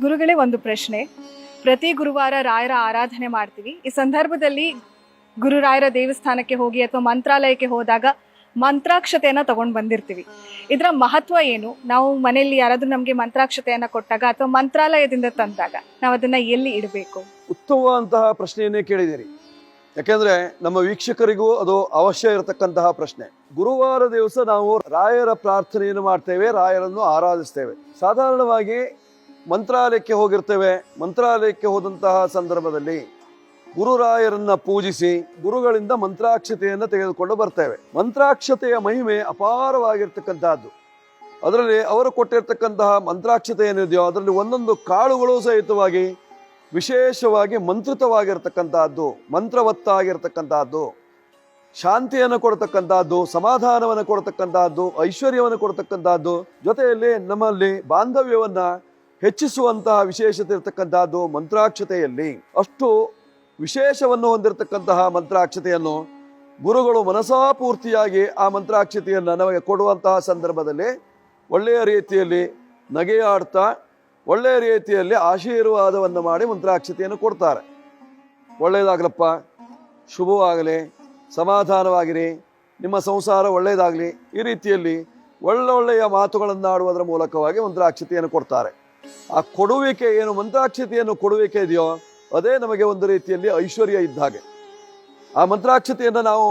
ಗುರುಗಳೇ, ಒಂದು ಪ್ರಶ್ನೆ. ಪ್ರತಿ ಗುರುವಾರ ರಾಯರ ಆರಾಧನೆ ಮಾಡ್ತೀವಿ. ಈ ಸಂದರ್ಭದಲ್ಲಿ ಗುರುರಾಯರ ದೇವಸ್ಥಾನಕ್ಕೆ ಹೋಗಿ ಅಥವಾ ಮಂತ್ರಾಲಯಕ್ಕೆ ಹೋದಾಗ ಮಂತ್ರಾಕ್ಷತೆಯನ್ನ ತಗೊಂಡು ಬಂದಿರ್ತೀವಿ. ಇದರ ಮಹತ್ವ ಏನು? ನಾವು ಮನೆಯಲ್ಲಿ ಯಾರಾದ್ರೂ ನಮಗೆ ಮಂತ್ರಾಕ್ಷತೆಯನ್ನ ಕೊಟ್ಟಾಗ ಅಥವಾ ಮಂತ್ರಾಲಯದಿಂದ ತಂದಾಗ ನಾವು ಅದನ್ನ ಎಲ್ಲಿ ಇಡಬೇಕು? ಉತ್ತಮವಂತಹ ಪ್ರಶ್ನೆಯನ್ನೇ ಕೇಳಿದಿರಿ. ಯಾಕೆಂದ್ರೆ ನಮ್ಮ ವೀಕ್ಷಕರಿಗೂ ಅದು ಅವಶ್ಯ ಇರತಕ್ಕಂತಹ ಪ್ರಶ್ನೆ. ಗುರುವಾರ ದಿವಸ ನಾವು ರಾಯರ ಪ್ರಾರ್ಥನೆಯನ್ನು ಮಾಡ್ತೇವೆ, ರಾಯರನ್ನು ಆರಾಧಿಸ್ತೇವೆ. ಸಾಧಾರಣವಾಗಿ ಮಂತ್ರಾಲಯಕ್ಕೆ ಹೋಗಿರ್ತೇವೆ. ಮಂತ್ರಾಲಯಕ್ಕೆ ಹೋದಂತಹ ಸಂದರ್ಭದಲ್ಲಿ ಗುರುರಾಯರನ್ನ ಪೂಜಿಸಿ ಗುರುಗಳಿಂದ ಮಂತ್ರಾಕ್ಷತೆಯನ್ನು ತೆಗೆದುಕೊಂಡು ಬರ್ತೇವೆ. ಮಂತ್ರಾಕ್ಷತೆಯ ಮಹಿಮೆ ಅಪಾರವಾಗಿರ್ತಕ್ಕಂತಹದ್ದು. ಅದರಲ್ಲಿ ಅವರು ಕೊಟ್ಟಿರ್ತಕ್ಕಂತಹ ಮಂತ್ರಾಕ್ಷತೆ ಏನಿದೆಯೋ ಅದರಲ್ಲಿ ಒಂದೊಂದು ಕಾಳುಗಳು ಸಹಿತವಾಗಿ ವಿಶೇಷವಾಗಿ ಮಂತ್ರಿತವಾಗಿರ್ತಕ್ಕಂತಹದ್ದು, ಮಂತ್ರವತ್ತಾಗಿರ್ತಕ್ಕಂತಹದ್ದು, ಶಾಂತಿಯನ್ನು ಕೊಡ್ತಕ್ಕಂತಹದ್ದು, ಸಮಾಧಾನವನ್ನು ಕೊಡ್ತಕ್ಕಂತಹದ್ದು, ಐಶ್ವರ್ಯವನ್ನು ಕೊಡ್ತಕ್ಕಂತಹದ್ದು, ಜೊತೆಯಲ್ಲಿ ನಮ್ಮಲ್ಲಿ ಬಾಂಧವ್ಯವನ್ನ ಹೆಚ್ಚಿಸುವಂತಹ ವಿಶೇಷತೆ ಇರತಕ್ಕಂತಹದ್ದು ಮಂತ್ರಾಕ್ಷತೆಯಲ್ಲಿ. ಅಷ್ಟು ವಿಶೇಷವನ್ನು ಹೊಂದಿರತಕ್ಕಂತಹ ಮಂತ್ರಾಕ್ಷತೆಯನ್ನು ಗುರುಗಳು ಮನಸಾಪೂರ್ತಿಯಾಗಿ ಆ ಮಂತ್ರಾಕ್ಷತೆಯನ್ನು ನಮಗೆ ಕೊಡುವಂತಹ ಸಂದರ್ಭದಲ್ಲಿ ಒಳ್ಳೆಯ ರೀತಿಯಲ್ಲಿ ನಗೆಯಾಡ್ತಾ ಒಳ್ಳೆಯ ರೀತಿಯಲ್ಲಿ ಆಶೀರ್ವಾದವನ್ನು ಮಾಡಿ ಮಂತ್ರಾಕ್ಷತೆಯನ್ನು ಕೊಡ್ತಾರೆ. ಒಳ್ಳೆಯದಾಗಲಪ್ಪ, ಶುಭವಾಗಲಿ, ಸಮಾಧಾನವಾಗಿರಿ, ನಿಮ್ಮ ಸಂಸಾರ ಒಳ್ಳೆಯದಾಗಲಿ, ಈ ರೀತಿಯಲ್ಲಿ ಒಳ್ಳೊಳ್ಳೆಯ ಮಾತುಗಳನ್ನು ಆಡುವುದರ ಮೂಲಕವಾಗಿ ಮಂತ್ರಾಕ್ಷತೆಯನ್ನು ಕೊಡ್ತಾರೆ. ಆ ಕೊಡುವಿಕೆ ಏನು, ಮಂತ್ರಾಕ್ಷತೆಯನ್ನು ಕೊಡುವಿಕೆ ಇದೆಯೋ ಅದೇ ನಮಗೆ ಒಂದು ರೀತಿಯಲ್ಲಿ ಐಶ್ವರ್ಯ ಇದ್ದ ಹಾಗೆ. ಆ ಮಂತ್ರಾಕ್ಷತೆಯನ್ನು ನಾವು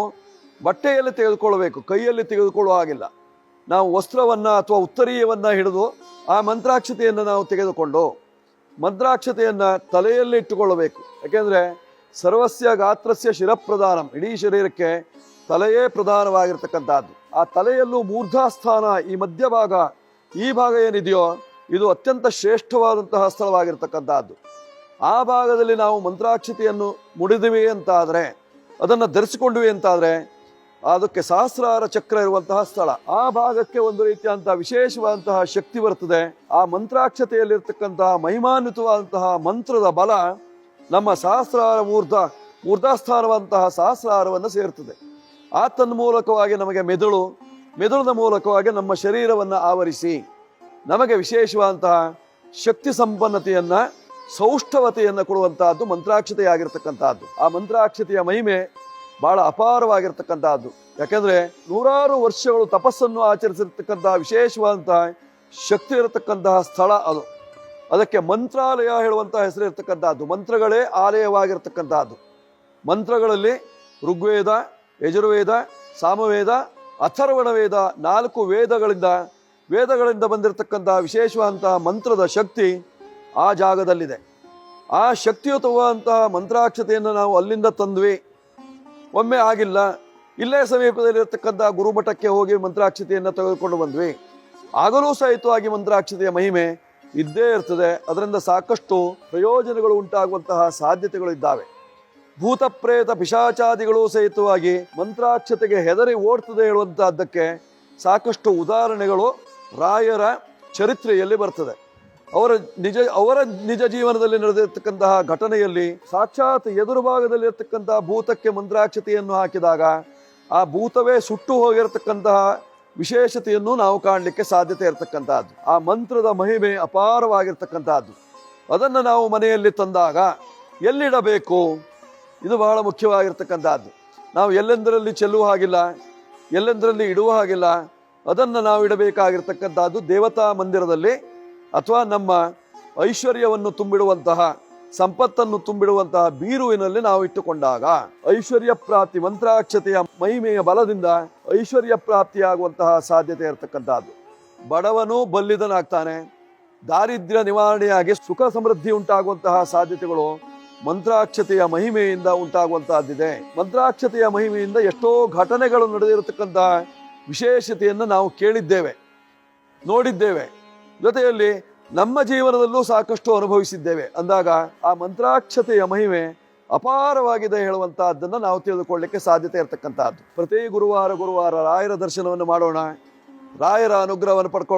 ಬಟ್ಟೆಯಲ್ಲಿ ತೆಗೆದುಕೊಳ್ಳಬೇಕು, ಕೈಯಲ್ಲಿ ತೆಗೆದುಕೊಳ್ಳುವ ಹಾಗಿಲ್ಲ. ನಾವು ವಸ್ತ್ರವನ್ನ ಅಥವಾ ಉತ್ತರೀಯವನ್ನ ಹಿಡಿದು ಆ ಮಂತ್ರಾಕ್ಷತೆಯನ್ನು ನಾವು ತೆಗೆದುಕೊಂಡು ಮಂತ್ರಾಕ್ಷತೆಯನ್ನ ತಲೆಯಲ್ಲಿ ಇಟ್ಟುಕೊಳ್ಳಬೇಕು. ಯಾಕೆಂದ್ರೆ ಸರ್ವಸ್ಯ ಗಾತ್ರಸ್ಯ ಶಿರಪ್ರಧಾನಂ, ಇಡೀ ಶರೀರಕ್ಕೆ ತಲೆಯೇ ಪ್ರಧಾನವಾಗಿರ್ತಕ್ಕಂಥದ್ದು. ಆ ತಲೆಯಲ್ಲೂ ಮೂರ್ಧಾಸ್ಥಾನ, ಈ ಮಧ್ಯಭಾಗ, ಈ ಭಾಗ ಏನಿದೆಯೋ ಇದು ಅತ್ಯಂತ ಶ್ರೇಷ್ಠವಾದಂತಹ ಸ್ಥಳವಾಗಿರ್ತಕ್ಕಂಥದ್ದು. ಆ ಭಾಗದಲ್ಲಿ ನಾವು ಮಂತ್ರಾಕ್ಷತೆಯನ್ನು ಮುಡಿದಿವಿ ಅಂತಾದರೆ, ಅದನ್ನು ಧರಿಸಿಕೊಂಡ್ವಿ ಅಂತಾದರೆ ಅದಕ್ಕೆ ಸಹಸ್ರಾರ ಚಕ್ರ ಇರುವಂತಹ ಸ್ಥಳ. ಆ ಭಾಗಕ್ಕೆ ಒಂದು ರೀತಿಯಂತಹ ವಿಶೇಷವಾದಂತಹ ಶಕ್ತಿ ಬರ್ತದೆ. ಆ ಮಂತ್ರಾಕ್ಷತೆಯಲ್ಲಿರ್ತಕ್ಕಂತಹ ಮಹಿಮಾನ್ವಿತವಾದಂತಹ ಮಂತ್ರದ ಬಲ ನಮ್ಮ ಸಹಸ್ರಾರ ಮೂರ್ಧಾಸ್ಥಾನವಂತಹ ಸಹಸ್ರಾರವನ್ನು ಸೇರ್ತದೆ. ಆ ತನ್ಮೂಲಕವಾಗಿ ನಮಗೆ ಮೆದುಳಿನ ಮೂಲಕವಾಗಿ ನಮ್ಮ ಶರೀರವನ್ನು ಆವರಿಸಿ ನಮಗೆ ವಿಶೇಷವಾದಂತಹ ಶಕ್ತಿ ಸಂಪನ್ನತೆಯನ್ನ, ಸೌಷ್ಠವತೆಯನ್ನು ಕೊಡುವಂತಹದ್ದು ಮಂತ್ರಾಕ್ಷತೆಯಾಗಿರ್ತಕ್ಕಂಥದ್ದು. ಆ ಮಂತ್ರಾಕ್ಷತೆಯ ಮಹಿಮೆ ಬಹಳ ಅಪಾರವಾಗಿರ್ತಕ್ಕಂಥದ್ದು. ಯಾಕೆಂದ್ರೆ ನೂರಾರು ವರ್ಷಗಳು ತಪಸ್ಸನ್ನು ಆಚರಿಸಿರ್ತಕ್ಕಂತಹ ವಿಶೇಷವಾದಂತಹ ಶಕ್ತಿ ಇರತಕ್ಕಂತಹ ಸ್ಥಳ ಅದು. ಅದಕ್ಕೆ ಮಂತ್ರಾಲಯ ಹೇಳುವಂತಹ ಹೆಸರು ಇರ್ತಕ್ಕಂಥದ್ದು. ಮಂತ್ರಗಳೇ ಆಲಯವಾಗಿರ್ತಕ್ಕಂಥದ್ದು. ಮಂತ್ರಗಳಲ್ಲಿ ಋಗ್ವೇದ, ಯಜುರ್ವೇದ, ಸಾಮವೇದ, ಅಥರ್ವಣ ವೇದ, 4 ವೇದಗಳಿಂದ ಬಂದಿರತಕ್ಕಂತಹ ವಿಶೇಷವಾದಂತಹ ಮಂತ್ರದ ಶಕ್ತಿ ಆ ಜಾಗದಲ್ಲಿದೆ. ಆ ಶಕ್ತಿಯುತವಾದಂತಹ ಮಂತ್ರಾಕ್ಷತೆಯನ್ನು ನಾವು ಅಲ್ಲಿಂದ ತಂದ್ವಿ. ಒಮ್ಮೆ ಆಗಿಲ್ಲ, ಇಲ್ಲೇ ಸಮೀಪದಲ್ಲಿರತಕ್ಕಂತಹ ಗುರುಮಠಕ್ಕೆ ಹೋಗಿ ಮಂತ್ರಾಕ್ಷತೆಯನ್ನು ತೆಗೆದುಕೊಂಡು ಬಂದ್ವಿ. ಆಗಲೂ ಸಹಿತವಾಗಿ ಮಂತ್ರಾಕ್ಷತೆಯ ಮಹಿಮೆ ಇದ್ದೇ ಇರ್ತದೆ. ಅದರಿಂದ ಸಾಕಷ್ಟು ಪ್ರಯೋಜನಗಳು ಉಂಟಾಗುವಂತಹ ಸಾಧ್ಯತೆಗಳು ಇದ್ದಾವೆ. ಭೂತ ಪ್ರೇತ ಪಿಶಾಚಾದಿಗಳು ಸಹಿತವಾಗಿ ಮಂತ್ರಾಕ್ಷತೆಗೆ ಹೆದರಿ ಓಡ್ತದೆ ಹೇಳುವಂತಹದ್ದಕ್ಕೆ ಸಾಕಷ್ಟು ಉದಾಹರಣೆಗಳು ರಾಯರ ಚರಿತ್ರೆಯಲ್ಲಿ ಬರ್ತದೆ. ಅವರ ನಿಜ ಜೀವನದಲ್ಲಿ ನಡೆದಿರ್ತಕ್ಕಂತಹ ಘಟನೆಯಲ್ಲಿ ಸಾಕ್ಷಾತ್ ಎದುರು ಭಾಗದಲ್ಲಿ ಇರತಕ್ಕಂತಹ ಭೂತಕ್ಕೆ ಮಂತ್ರಾಕ್ಷತೆಯನ್ನು ಹಾಕಿದಾಗ ಆ ಭೂತವೇ ಸುಟ್ಟು ಹೋಗಿರತಕ್ಕಂತಹ ವಿಶೇಷತೆಯನ್ನು ನಾವು ಕಾಣಲಿಕ್ಕೆ ಸಾಧ್ಯತೆ ಇರತಕ್ಕಂತಹದ್ದು. ಆ ಮಂತ್ರದ ಮಹಿಮೆ ಅಪಾರವಾಗಿರ್ತಕ್ಕಂತಹದ್ದು. ಅದನ್ನು ನಾವು ಮನೆಯಲ್ಲಿ ತಂದಾಗ ಎಲ್ಲಿಡಬೇಕು, ಇದು ಬಹಳ ಮುಖ್ಯವಾಗಿರ್ತಕ್ಕಂತಹದ್ದು. ನಾವು ಎಲ್ಲೆಂದರಲ್ಲಿ ಚೆಲ್ಲುವ ಹಾಗಿಲ್ಲ, ಎಲ್ಲೆಂದರಲ್ಲಿ ಇಡುವ ಹಾಗಿಲ್ಲ. ಅದನ್ನು ನಾವು ಇಡಬೇಕಾಗಿರ್ತಕ್ಕಂಥದ್ದು ದೇವತಾ ಮಂದಿರದಲ್ಲಿ ಅಥವಾ ನಮ್ಮ ಐಶ್ವರ್ಯವನ್ನು ತುಂಬಿಡುವಂತಹ, ಸಂಪತ್ತನ್ನು ತುಂಬಿಡುವಂತಹ ಬೀರುವಿನಲ್ಲಿ ನಾವು ಇಟ್ಟುಕೊಂಡಾಗ ಐಶ್ವರ್ಯ ಪ್ರಾಪ್ತಿ, ಮಂತ್ರಾಕ್ಷತೆಯ ಮಹಿಮೆಯ ಬಲದಿಂದ ಐಶ್ವರ್ಯ ಪ್ರಾಪ್ತಿಯಾಗುವಂತಹ ಸಾಧ್ಯತೆ ಇರತಕ್ಕಂಥದ್ದು. ಬಡವನು ಬಲ್ಲಿದನಾಗ್ತಾನೆ, ದಾರಿದ್ರ್ಯ ನಿವಾರಣೆಯಾಗಿ ಸುಖ ಸಮೃದ್ಧಿ ಉಂಟಾಗುವಂತಹ ಸಾಧ್ಯತೆಗಳು ಮಂತ್ರಾಕ್ಷತೆಯ ಮಹಿಮೆಯಿಂದ ಉಂಟಾಗುವಂತಹದ್ದಿದೆ. ಮಂತ್ರಾಕ್ಷತೆಯ ಮಹಿಮೆಯಿಂದ ಎಷ್ಟೋ ಘಟನೆಗಳು ನಡೆದಿರತಕ್ಕಂತಹ ವಿಶೇಷತೆಯನ್ನು ನಾವು ಕೇಳಿದ್ದೇವೆ, ನೋಡಿದ್ದೇವೆ, ಜೊತೆಯಲ್ಲಿ ನಮ್ಮ ಜೀವನದಲ್ಲೂ ಸಾಕಷ್ಟು ಅನುಭವಿಸಿದ್ದೇವೆ. ಅಂದಾಗ ಆ ಮಂತ್ರಾಕ್ಷತೆಯ ಮಹಿಮೆ ಅಪಾರವಾಗಿದೆ ಹೇಳುವಂತಹದ್ದನ್ನು ನಾವು ತಿಳಿದುಕೊಳ್ಳಲಿಕ್ಕೆ ಸಾಧ್ಯತೆ ಇರತಕ್ಕಂತಹದ್ದು. ಪ್ರತಿ ಗುರುವಾರ ರಾಯರ ದರ್ಶನವನ್ನು ಮಾಡೋಣ, ರಾಯರ ಅನುಗ್ರಹವನ್ನು ಪಡ್ಕೊಳ್ಳೋಣ.